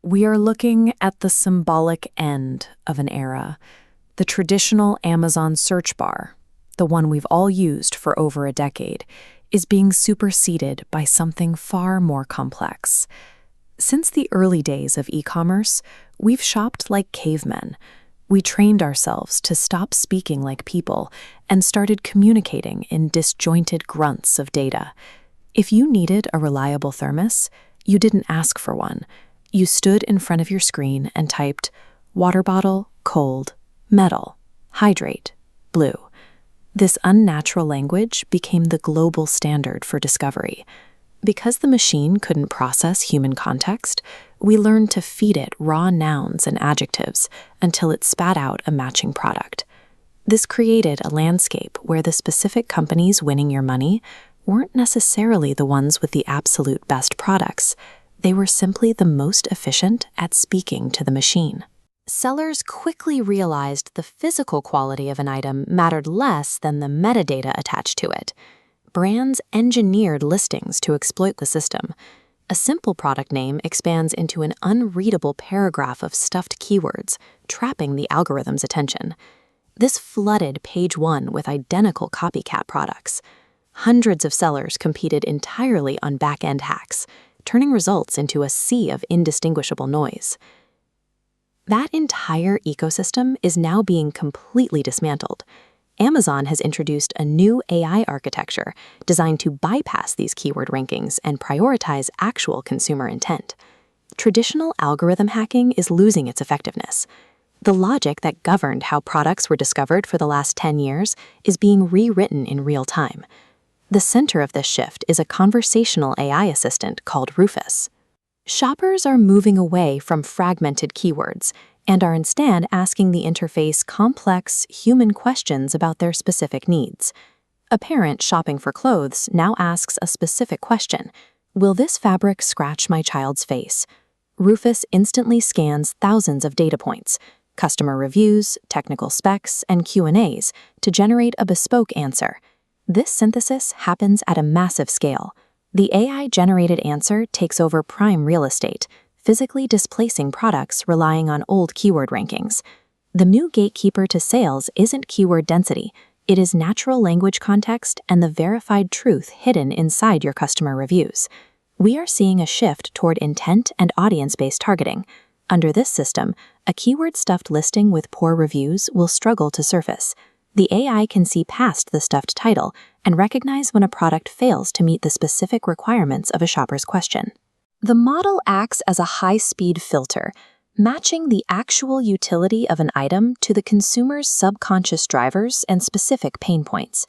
We are looking at the symbolic end of an era. The traditional Amazon search bar, the one we've all used for over a decade, is being superseded by something far more complex. Since the early days of e-commerce, we've shopped like cavemen. We trained ourselves to stop speaking like people and started communicating in disjointed grunts of data. If you needed a reliable thermos, you didn't ask for one. You stood in front of your screen and typed, water bottle, cold, metal, hydrate, blue. This unnatural language became the global standard for discovery. Because the machine couldn't process human context, we learned to feed it raw nouns and adjectives until it spat out a matching product. This created a landscape where the specific companies winning your money weren't necessarily the ones with the absolute best products. They were simply the most efficient at speaking to the machine. Sellers quickly realized the physical quality of an item mattered less than the metadata attached to it. Brands engineered listings to exploit the system. A simple product name expands into an unreadable paragraph of stuffed keywords, trapping the algorithm's attention. This flooded page one with identical copycat products. Hundreds of sellers competed entirely on back-end hacks, turning results into a sea of indistinguishable noise. That entire ecosystem is now being completely dismantled. Amazon has introduced a new AI architecture designed to bypass these keyword rankings and prioritize actual consumer intent. Traditional algorithm hacking is losing its effectiveness. The logic that governed how products were discovered for the last 10 years is being rewritten in real time. The center of this shift is a conversational AI assistant called Rufus. Shoppers are moving away from fragmented keywords and are instead asking the interface complex, human questions about their specific needs. A parent shopping for clothes now asks a specific question: will this fabric scratch my child's face? Rufus instantly scans thousands of data points, customer reviews, technical specs, and Q&As to generate a bespoke answer. This synthesis happens at a massive scale. The AI-generated answer takes over prime real estate, physically displacing products relying on old keyword rankings. The new gatekeeper to sales isn't keyword density, it is natural language context and the verified truth hidden inside your customer reviews. We are seeing a shift toward intent and audience-based targeting. Under this system, a keyword-stuffed listing with poor reviews will struggle to surface. The AI can see past the stuffed title and recognize when a product fails to meet the specific requirements of a shopper's question. The model acts as a high-speed filter, matching the actual utility of an item to the consumer's subconscious drivers and specific pain points.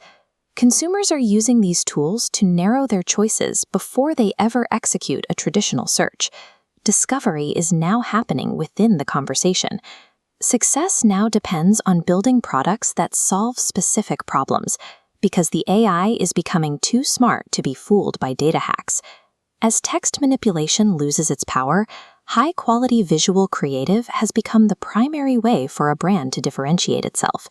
Consumers are using these tools to narrow their choices before they ever execute a traditional search. Discovery is now happening within the conversation. Success now depends on building products that solve specific problems, because the AI is becoming too smart to be fooled by data hacks. As text manipulation loses its power, high-quality visual creative has become the primary way for a brand to differentiate itself.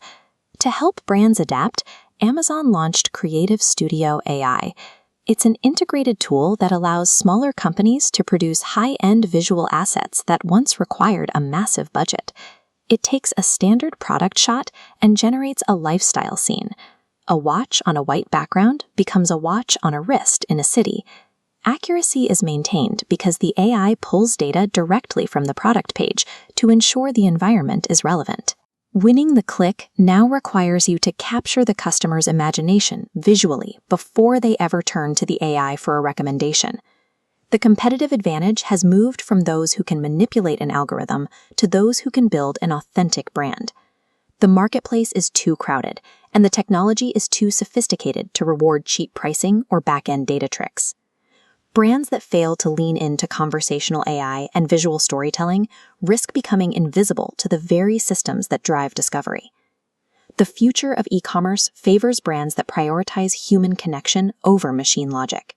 To help brands adapt, Amazon launched Creative Studio AI. It's an integrated tool that allows smaller companies to produce high-end visual assets that once required a massive budget. It takes a standard product shot and generates a lifestyle scene. A watch on a white background becomes a watch on a wrist in a city. Accuracy is maintained because the AI pulls data directly from the product page to ensure the environment is relevant. Winning the click now requires you to capture the customer's imagination visually before they ever turn to the AI for a recommendation. The competitive advantage has moved from those who can manipulate an algorithm to those who can build an authentic brand. The marketplace is too crowded, and the technology is too sophisticated to reward cheap pricing or back-end data tricks. Brands that fail to lean into conversational AI and visual storytelling risk becoming invisible to the very systems that drive discovery. The future of e-commerce favors brands that prioritize human connection over machine logic.